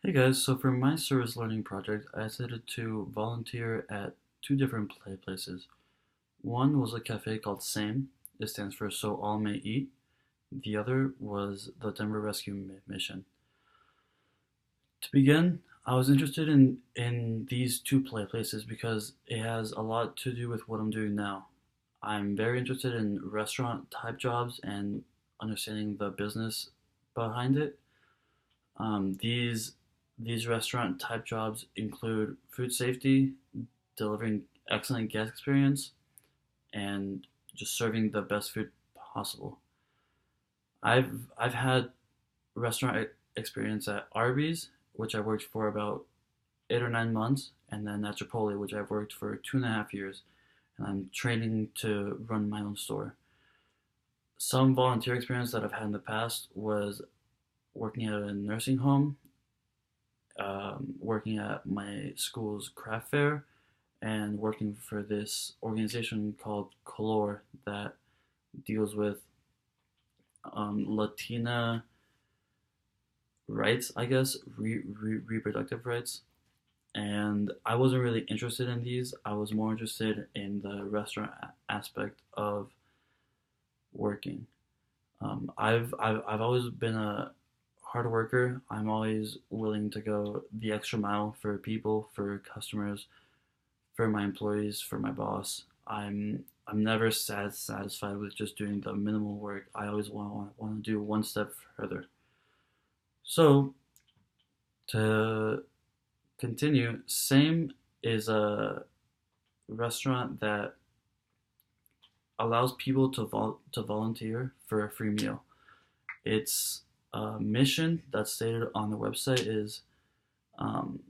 Hey guys, so for my service learning project, I decided to volunteer at two different places. One was a cafe called SAME, it stands for So All May Eat. The other was the Denver Rescue Mission. To begin, I was interested in these two places because it has a lot to do with what I'm doing now. I'm very interested in restaurant type jobs and understanding the business behind it. These restaurant type jobs include food safety, delivering excellent guest experience, and just serving the best food possible. I've had restaurant experience at Arby's, which I worked for about 8 or 9 months, and then at Chipotle, which I've worked for 2.5 years, and I'm training to run my own store. Some volunteer experience that I've had in the past was working at a nursing home, working at my school's craft fair, and working for this organization called Color that deals with Latina rights, I guess, reproductive rights. And I wasn't really interested in these. I was more interested in the restaurant aspect of working. I've always been a hard worker. I'm always willing to go the extra mile for people, for customers, for my employees, for my boss. I'm never satisfied with just doing the minimal work. I always want to do one step further. So to continue, Same is a restaurant that allows people to volunteer for a free meal. Its mission that's stated on the website is um,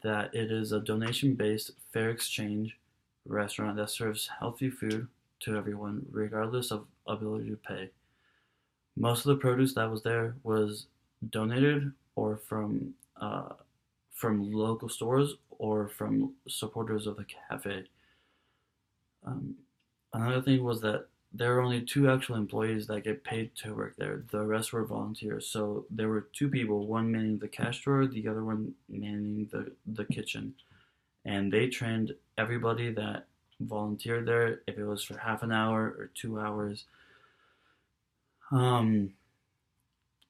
that it is a donation-based fair exchange restaurant that serves healthy food to everyone, regardless of ability to pay. Most of the produce that was there was donated or from local stores or from supporters of the cafe. Um, Another thing was that there are only two actual employees that get paid to work there. The rest were volunteers. So there were two people, one manning the cash drawer, the other one manning the kitchen. And they trained everybody that volunteered there, if it was for half an hour or 2 hours. Um,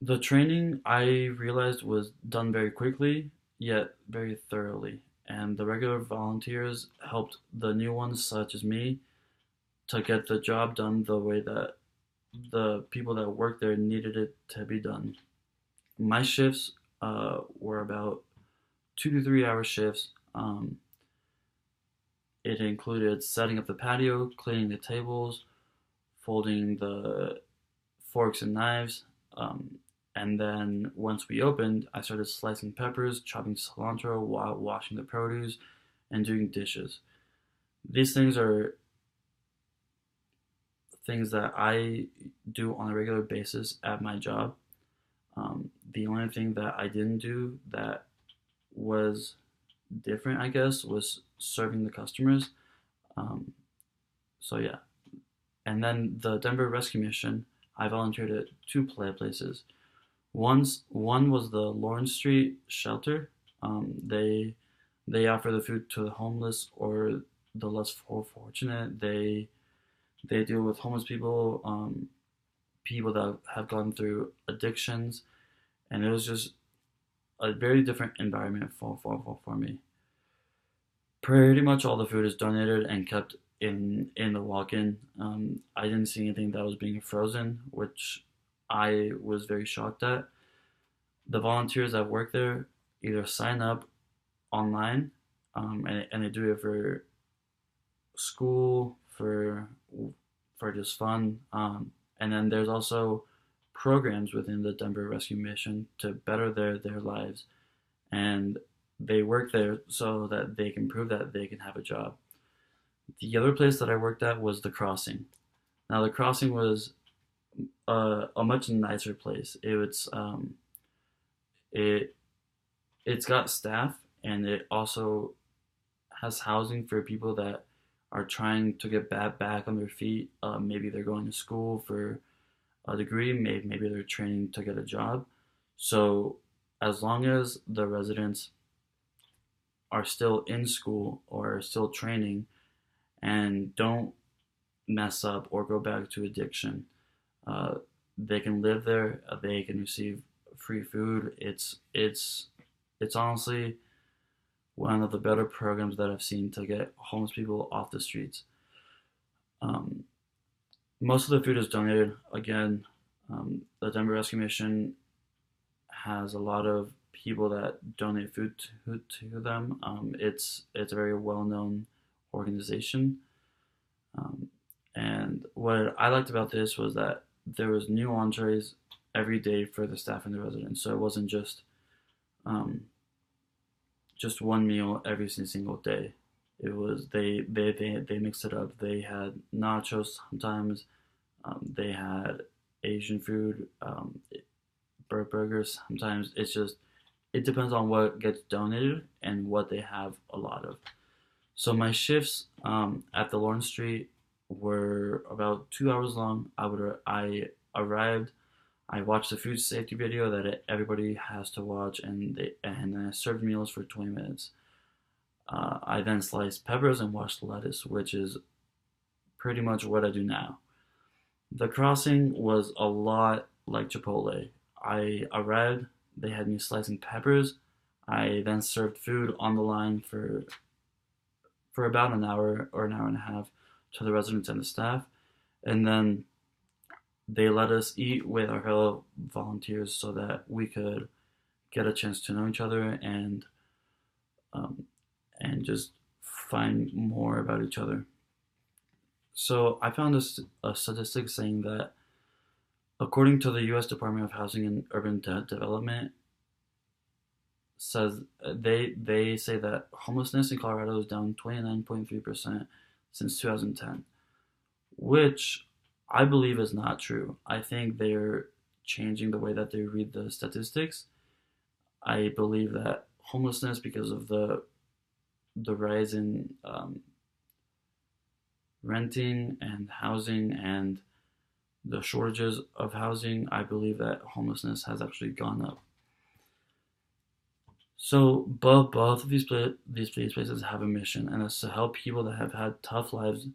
the training I realized was done very quickly, yet very thoroughly. And the regular volunteers helped the new ones, such as me, to get the job done the way that the people that worked there needed it to be done. My shifts were about 2 to 3 hour shifts. It included setting up the patio, cleaning the tables, folding the forks and knives. And then once we opened, I started slicing peppers, chopping cilantro while washing the produce, and doing dishes. These things are things that I do on a regular basis at my job. The only thing that I didn't do that was different, I guess, was serving the customers. Um, so yeah, and then the Denver Rescue Mission, I volunteered at two places. One was the Lawrence Street shelter. They offer the food to the homeless or the less fortunate. They deal with homeless people, people that have gone through addictions, and it was just a very different environment for me. Pretty much all the food is donated and kept in the walk-in. I didn't see anything that was being frozen, which I was very shocked at. The volunteers that work there either sign up online, and they do it for school, for just fun, and then there's also programs within the Denver Rescue Mission to better their lives, and they work there so that they can prove that they can have a job. The other place that I worked at was the Crossing. Now the Crossing was a much nicer place. It it's got staff, and it also has housing for people that are trying to get back on their feet. Maybe they're going to school for a degree. Maybe they're training to get a job. So as long as the residents are still in school or still training and don't mess up or go back to addiction, uh, they can live there. They can receive free food. It's honestly one of the better programs that I've seen to get homeless people off the streets. Um, Most of the food is donated. Again, the Denver Rescue Mission has a lot of people that donate food to them. It's a very well known organization. Um, and what I liked about this was that there was new entrees every day for the staff and the residents. So it wasn't um, just one meal every single day. It was they mixed it up. They had nachos sometimes. They had Asian food, burgers. Sometimes it depends on what gets donated and what they have a lot of. So my shifts at the Lawrence Street were about 2 hours long. I arrived. I watched the food safety video that everybody has to watch, and then I served meals for 20 minutes. I then sliced peppers and washed lettuce, which is pretty much what I do now. The crossing was a lot like Chipotle. I arrived, they had me slicing peppers. I then served food on the line for about an hour or an hour and a half to the residents and the staff. And then they let us eat with our fellow volunteers so that we could get a chance to know each other um, and just find more about each other. So I found a statistic saying that according to the U.S. Department of Housing and Urban Development, says they say that homelessness in Colorado is down 29.3% since 2010, which I believe is not true. I think they're changing the way that they read the statistics. I believe that homelessness, because of the rise in renting and housing and the shortages of housing, I believe that homelessness has actually gone up. So both of these places have a mission, and it's to help people that have had tough lives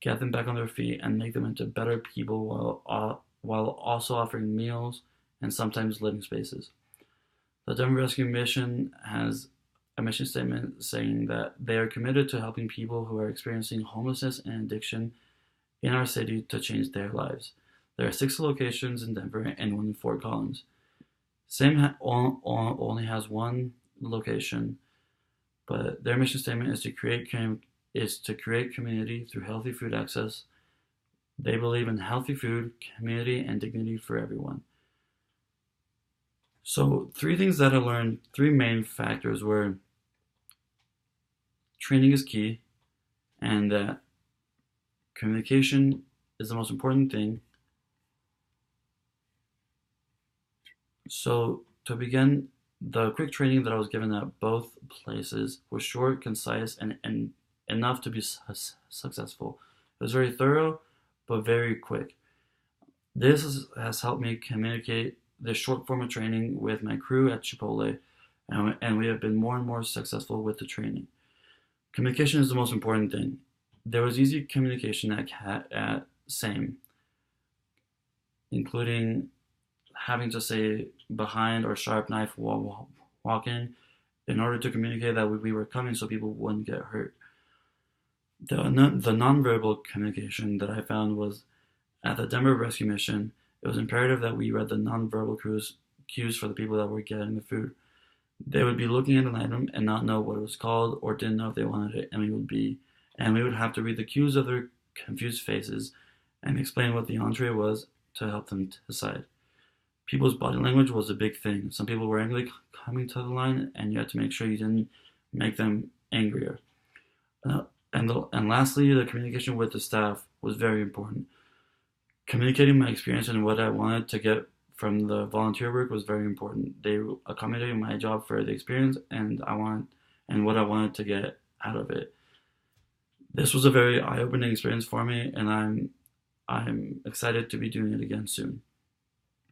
get them back on their feet and make them into better people while also offering meals and sometimes living spaces. The Denver Rescue Mission has a mission statement saying that they are committed to helping people who are experiencing homelessness and addiction in our city to change their lives. There are 6 locations in Denver and one in Fort Collins. Only has one location, but their mission statement is to create community through healthy food access. They believe in healthy food, community, and dignity for everyone. So 3 things that I learned, 3 main factors were training is key, and that communication is the most important thing. So to begin, the quick training that I was given at both places was short, concise, and enough to be successful. It was very thorough, but very quick. Has helped me communicate this short form of training with my crew at Chipotle, and we have been more and more successful with the training. Communication is the most important thing. There was easy communication at SAME, including having to say behind or sharp knife walking in order to communicate that we were coming so people wouldn't get hurt. The nonverbal communication that I found was at the Denver Rescue Mission, it was imperative that we read the nonverbal cues for the people that were getting the food. They would be looking at an item and not know what it was called or didn't know if they wanted it, and we would have to read the cues of their confused faces and explain what the entree was to help them decide. People's body language was a big thing. Some people were angry coming to the line, and you had to make sure you didn't make them angrier. And lastly, the communication with the staff was very important. Communicating my experience and what I wanted to get from the volunteer work was very important. They accommodated my job for the experience and what I wanted to get out of it. This was a very eye-opening experience for me, and I'm excited to be doing it again soon.